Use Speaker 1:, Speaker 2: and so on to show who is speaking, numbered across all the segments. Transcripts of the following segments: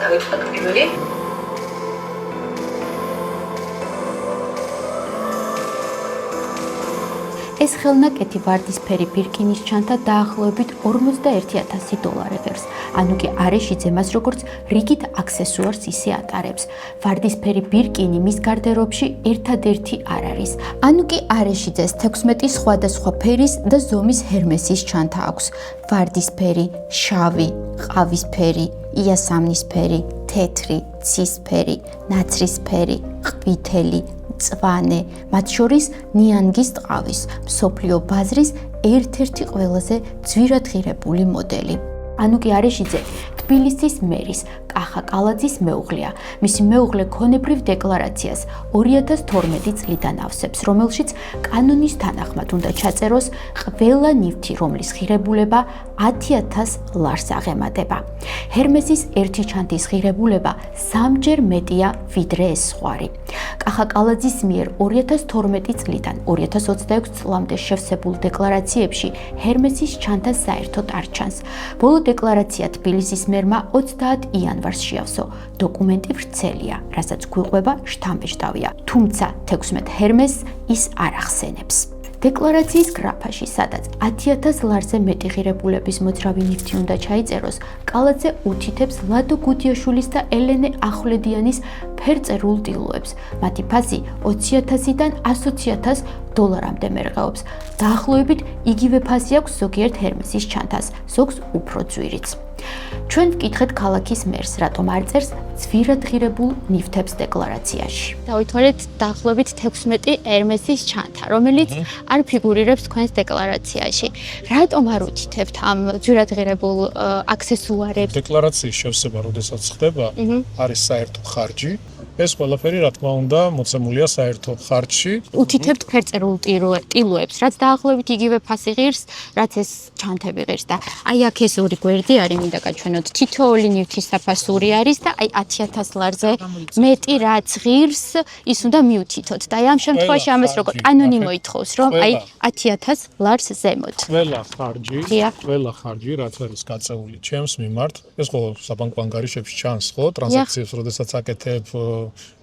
Speaker 1: დავიწყოთ პირველი.
Speaker 2: ეს ხელნაკეთი ვარდისფერი ბირკინის ჩანთა დაახლოებით $41,000 ღირს. ანუ კი არეშიძე მას როგორც რიგით აქსესუარს ისე ატარებს. ვარდისფერი ბირკინი მის გარდერობში ერთადერთი არ არის. ანუ კი არეშიძეს 16 სხვადასხვა ფერის და ზომის ჰერმესის ჩანთა აქვს. ვარდისფერი, შავი, ყავისფერი, იასამნისფერი, თეთრი, ცისფერი, ნაცრისფერი, ყვითელი, მწვანე, მათ შორის ნიანგის ტყავის, მსოფლიო ბაზრის ერთ-ერთი ყველაზე ძვირადღირებული მოდელი. ანუ კი არეშიძე თბილისის მერის კახა კალაძის მეუღლეა. მისი მეუღლე ქონებრივ დეკლარაციას 2012 წლიდან ავსებს, რომელშიც კანონის თანახმად უნდა ჩაწეროს ყველა ნივთი, რომლის ღირებულება 10,000 ლარს აღემატება. ჰერმესის ერთი ჩანთის ღირებულება 3-ჯერ მეტია ვიდრე ეს სხვარი. კახა კალაძის მიერ 2012 წლიდან 2026 წლამდე შევსებულ დეკლარაციებში ჰერმესის ჩანთა საერთოდ არ ჩანს. ბოლო დეკლარაცია თბილისის მერმა 30 იანვარს შეავსო. დოკუმენტი ვრცელია, რასაც გვიყვება შთამბეჭდავია. თუმცა 16 ჰერმესს ის არ ახსენებს. დეკლარაციის გრაფაში, სადაც 10,000 ლარზე მეტი ღირებულების მოძრავი ნივთი უნდა ჩაიწეროს, კალაძე უთითებს ლადო გუდიაშვილის და ელენე ახვლედიანის ფერწერულ დილოებს. მათი ფასი 20,000-დან 120,000 მერყეობს. დაახლოებით იგივე ფასი აქვს ზოგიერთ ჰერმესის ჩანთას, ზოგს უფრო ძვირიც. ჩვენ ვკითხეთ ქალაქის მერს, რატომ არ წერს ძვირადღირებულ ნივთებს დეკლარაციაში.
Speaker 3: დავითვალეთ დაახლოებით 16 ჰერმესის ჩანთა, რომელიც არ ფიგურირებს თქვენს დეკლარაციაში. რატომ არ უთითებთ ამ ძვირადღირებულ აქსესუარებს?
Speaker 4: დეკლარაციის შევსება, როდესაც ხდება, არის საერთო ხარჯი. ეს ყველაფერი, რა თქმა უნდა, მოცემულია საერთო ხარჯში.
Speaker 3: უთითებთ ფერწერულ ტილოებს, რაც დაახლოებით იგივე ფასი ღირს, რაც ეს ჩანთები ღირს და აი აქ ეს ორი გვერდი არის, მინდა გაჩვენოთ. თითოეული ნივთის საფასური არის და აი 10,000 ლარზე მეტი რაც ღირს, ის უნდა მიუთითოთ. და აი ამ შემთხვევაში ამას როგორ კანონი მოითხოვს, რომ აი 10,000 ლარს ზემოთ.
Speaker 4: ყველა ხარჯი, რაც არის გაწეული ჩემს მიმართ, ეს ხო საბანკო ანგარიშებში ჩანს, ხო, ტრანზაქციებს, როდესაც აკეთებ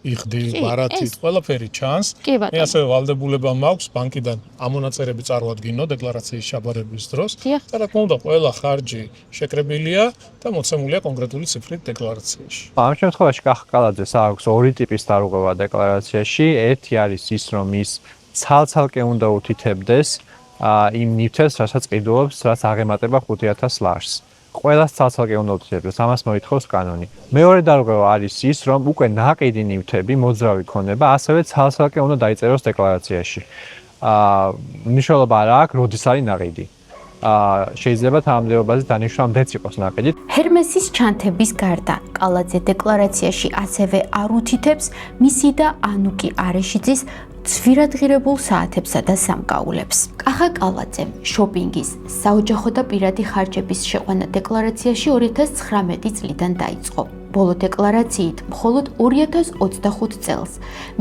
Speaker 4: იხდი, ბარათით, ყველაფერი ჩანს. მე ასევე ვალდებულება მაქვს ბანკიდან ამონაწერები წარვადგინო დეკლარაციის ჩაბარების დროს. და რა თქმა უნდა, ყველა ხარჯი შეკრებილია და მოცემულია კონკრეტული ციფრით დეკლარაციაში.
Speaker 5: ამ შემთხვევაში კახა კალაძეს აქვს ორი ტიპის დარღვევა დეკლარაციაში. ერთი არის ის, რომ ის ცალ-ცალკე უნდა უთითებდეს იმ ნივთებს, რასაც ყიდულობს, რაც აღემატება 5,000 ლარს. ყველას ცალ-ცალკე უნდა უთითებდეს, ამას მოითხოვს კანონი. მეორე დარღვევა არის ის, რომ უკვე ნაყიდი ნივთები, მოძრავი ქონება, ასევე ცალ-ცალკე უნდა დაიწეროს დეკლარაციაში. მნიშვნელობა არა აქვს, როდის არის ნაყიდი. შეიძლება თანამდებობაზე დანიშნამდეც იყოს ნაყიდი.
Speaker 2: ჰერმესის ჩანთების გარდა კალაძე დეკლარაციაში ასევე არ უთითებს მისი და ანუკი არეშიძის ძვირადღირებულ საათებსა და სამკაულებს. კახა კალაძემ შოპინგის, საოჯახო და პირადი ხარჯების შეყვანა დეკლარაციაში 2019 წლიდან დაიწყო. ბოლო დეკლარაციით მხოლოდ 2025 წელს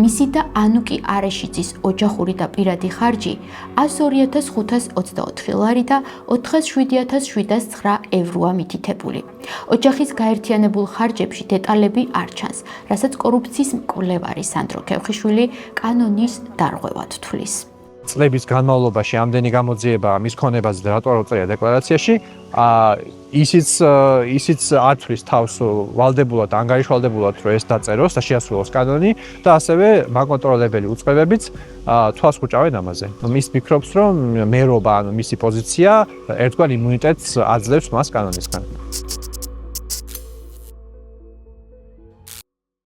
Speaker 2: მისი და ანუკი არეშიძის ოჯახური და პირადი ხარჯი 102,524 ლარი და 407,709 ევროა მითითებული. ოჯახის გაერთიანებულ ხარჯებში დეტალები არ ჩანს, რასაც კორუფციის მკვლევარი სანდრო ქევხიშვილი კანონის დარღვევად თვლის.
Speaker 5: წლების განმავლობაში ამდენი გამოძიება მის ქონებაზე და რატო არ უწერია დეკლარაციაში, ისიც ათვლის თავს ვალდებულად, ანგარიშვალდებულად, რომ ეს დაწეროს და შეასრულოს კანონი და ასევე მაკონტროლებელი უწყებებიც თვალს ხუჭავენ ამაზე. ის ფიქრობს, რომ მერობა, ანუ მისი პოზიცია ერთგვარ იმუნიტეტს აძლევს მას კანონისგან.